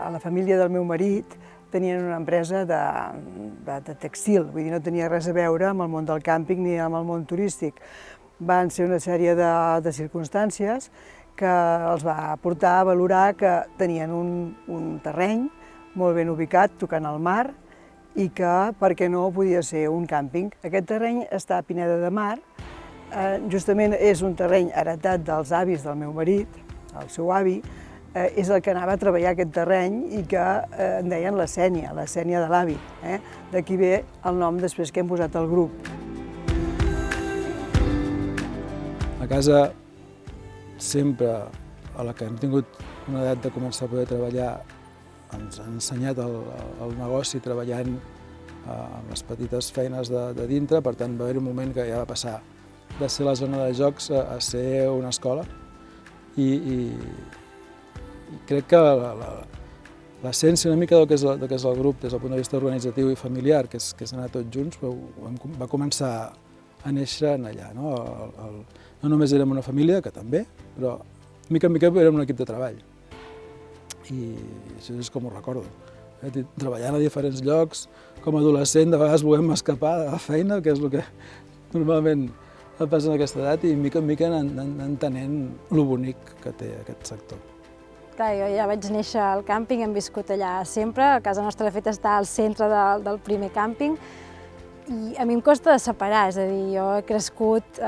la família del meu marit tenien una empresa de textil, vull dir, no tenia res a veure amb el món del càmping ni amb el món turístic. Van ser una sèrie de circumstàncies que els va portar a valorar que tenien un terreny molt ben ubicat, tocant al mar, i que, per què no, podia ser un càmping. Aquest terreny està a Pineda de Mar, justament és un terreny heretat dels avis del meu marit, el seu avi, és el que anava a treballar aquest terreny i que en deien la Sénia de l'avi. D'aquí ve el nom després que hem posat el grup. A casa, sempre, a la que hem tingut una edat de començar a poder treballar, ens han ensenyat el negoci treballant amb les petites feines de dintre, per tant va haver un moment que ja va passar de ser la zona de jocs a ser una escola i crec que l'essència una mica del que és el grup des del punt de vista organitzatiu i familiar, que és anar tots junts, va començar a néixer allà. No només érem una família, que també, però mica en mica érem un equip de treball. I això és com ho recordo. Treballant a diferents llocs, com a adolescent, de vegades volem escapar de la feina, que és el que normalment passa en aquesta edat, i mica en mica anar entenent lo bonic que té aquest sector. Clar, jo ja vaig néixer al càmping, hem viscut allà sempre, a casa nostra de fet està al centre del primer càmping, i a mi em costa de separar, és a dir, jo he crescut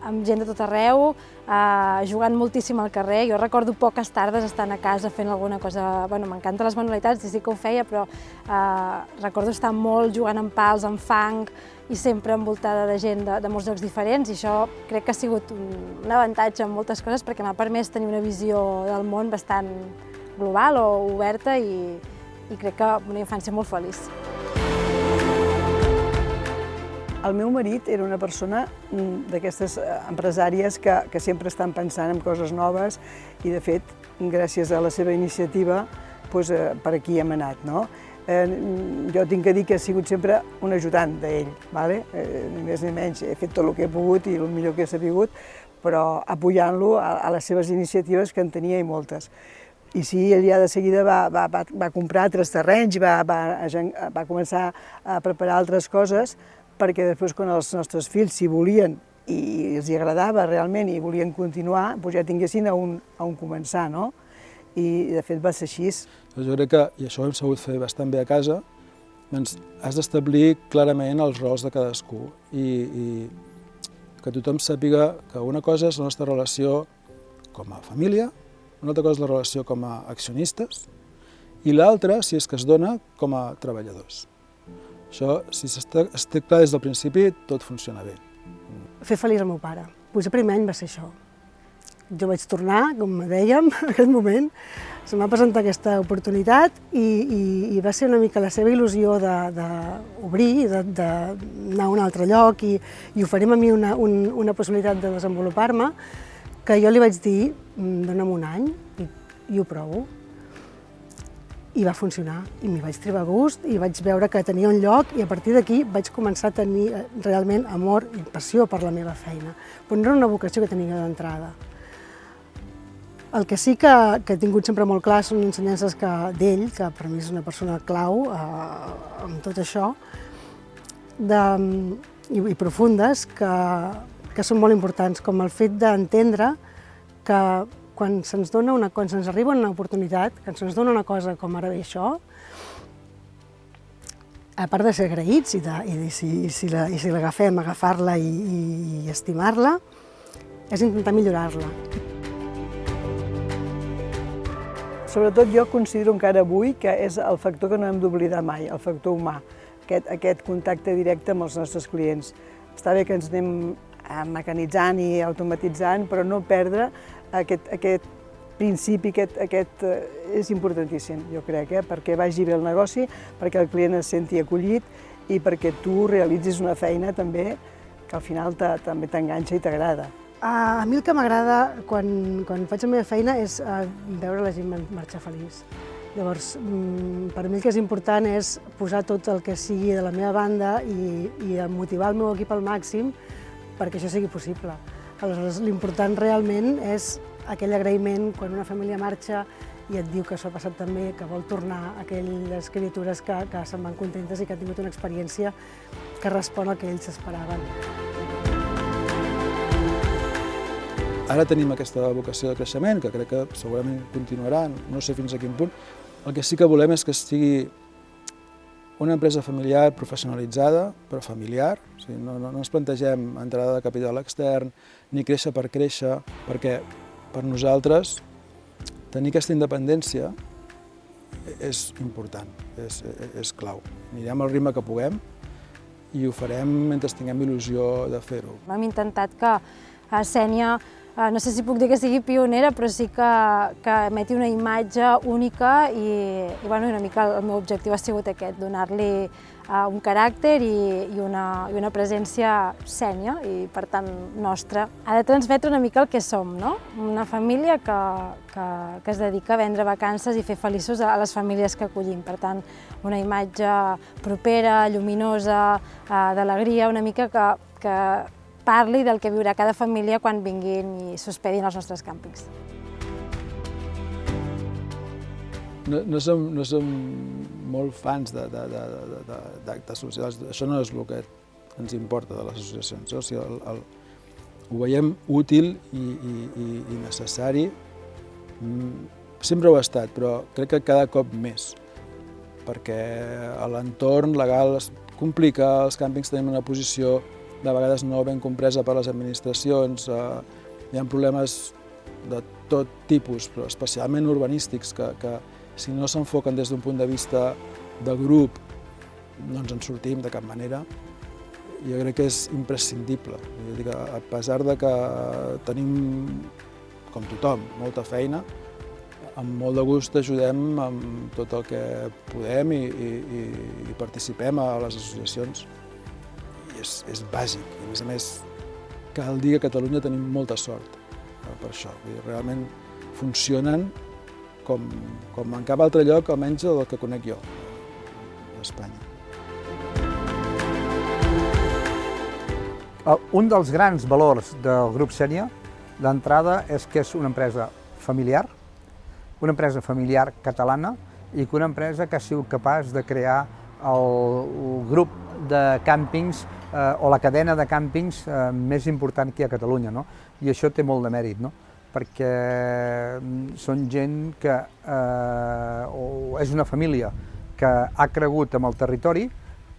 amb gent de tot arreu, jugant moltíssim al carrer. Jo recordo poques tardes estant a casa fent alguna cosa. Bueno, m'encanten les manualitats, i sí que ho feia, però recordo estar molt jugant amb pals, amb fang, i sempre envoltada de gent de molts llocs diferents, i això crec que ha sigut un avantatge en moltes coses perquè m'ha permès tenir una visió del món bastant global o oberta i crec que una infància molt feliç. El meu marit era una persona d'aquestes empresàries que sempre estan pensant en coses noves i, de fet, gràcies a la seva iniciativa, per aquí hem anat. Jo tinc que dir que he sigut sempre un ajudant d'ell, ni més ni menys. He fet tot el que he pogut i el millor que he sabut, però apoyant-lo a les seves iniciatives, que en tenia i moltes. I sí, ell ja de seguida va comprar altres terrenys, va començar a preparar altres coses, perquè després, quan els nostres fills s'hi volien i els hi agradava realment i volien continuar, ja tinguessin a on començar, no? I, de fet, va ser així. Jo crec que, i això ho hem sabut fer bastant bé a casa, doncs has d'establir clarament els rols de cadascú i que tothom sàpiga que una cosa és la nostra relació com a família, una altra cosa és la relació com a accionistes i l'altra, si és que es dona, com a treballadors. Això, si es té clar des del principi, tot funciona bé. Fer feliç el meu pare. El primer any va ser això. Jo vaig tornar, com dèiem, en aquest moment, se m'ha presentat aquesta oportunitat i va ser una mica la seva il·lusió d'obrir, d'anar a un altre lloc i oferir-me a mi una possibilitat de desenvolupar-me, que jo li vaig dir, dona'm un any i ho provo. I va funcionar, i m'hi vaig trobar gust, i vaig veure que tenia un lloc, i a partir d'aquí vaig començar a tenir realment amor i passió per la meva feina. Però no era una vocació que tenia d'entrada. El que sí que he tingut sempre molt clar són ensenyances d'ell, que per mi és una persona clau en tot això, i profundes, que són molt importants, com el fet d'entendre que quan se'ns arriba una oportunitat, que se'ns dona una cosa com ara bé això, a part de ser agraïts i si l'agafem, agafar-la i estimar-la, és intentar millorar-la. Sobretot jo considero encara avui que és el factor que no hem d'oblidar mai, el factor humà, aquest contacte directe amb els nostres clients. Està bé que ens anem mecanitzant i automatitzant, però no perdre aquest principi, aquest és importantíssim, jo crec, perquè vagi bé el negoci, perquè el client es senti acollit i perquè tu realitzis una feina també que al final també t'enganxa i t'agrada. A mi el que m'agrada quan faig la meva feina és veure la gent marxar feliç. Llavors, per mi el que és important és posar tot el que sigui de la meva banda i motivar el meu equip al màxim perquè això sigui possible. Aleshores, l'important realment és aquell agraïment quan una família marxa i et diu que això ha passat també, que vol tornar a aquelles criatures que se'n van contentes i que han tingut una experiència que respon al que ells esperaven. Ara tenim aquesta vocació de creixement, que crec que segurament continuarà, no sé fins a quin punt. El que sí que volem és que sigui una empresa familiar professionalitzada, però familiar. O sigui, no ens plantegem entrada de capital extern ni créixer per créixer, perquè per nosaltres tenir aquesta independència és important, és clau. Anirem al ritme que puguem i ho farem mentre tinguem il·lusió de fer-ho. Hem intentat que Sénia, no sé si puc dir que sigui pionera, però sí que emeti una imatge única i una mica el meu objectiu ha sigut aquest, donar-li un caràcter i una presència sènia i, per tant, nostra. Ha de transmetre una mica el que som, no? Una família que es dedica a vendre vacances i fer feliços a les famílies que acollim. Per tant, una imatge propera, lluminosa, d'alegria, una mica que parli del que viurà cada família quan vinguin i s'hospedin als nostres càmpings. No som molt fans d'actes socials, això no és el que ens importa de les associacions. O sigui, ho veiem útil i necessari, sempre ho ha estat, però crec que cada cop més, perquè l'entorn legal es complica, els càmpings tenim una posició de vegades no ben compresa per les administracions, hi ha problemes de tot tipus, però especialment urbanístics, que si no s'enfoquen des d'un punt de vista de grup no ens en sortim de cap manera. Jo crec que és imprescindible. A pesar de que tenim, com tothom, molta feina, amb molt de gust ajudem amb tot el que podem i participem a les associacions. És bàsic. A més, cal dir que a Catalunya tenim molta sort per això. Realment funcionen com en cap altre lloc, almenys del que conec jo, a Espanya. Un dels grans valors del grup Sénia, d'entrada, és que és una empresa familiar catalana i que una empresa que ha sigut capaç de crear el grup de càmpings o la cadena de càmpings més important que hi ha a Catalunya, no? I això té molt de mèrit, no? Perquè són gent que és una família que ha cregut en el territori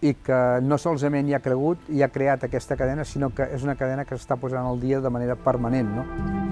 i que no solament hi ha cregut i ha creat aquesta cadena, sinó que és una cadena que s'està posant al dia de manera permanent, no?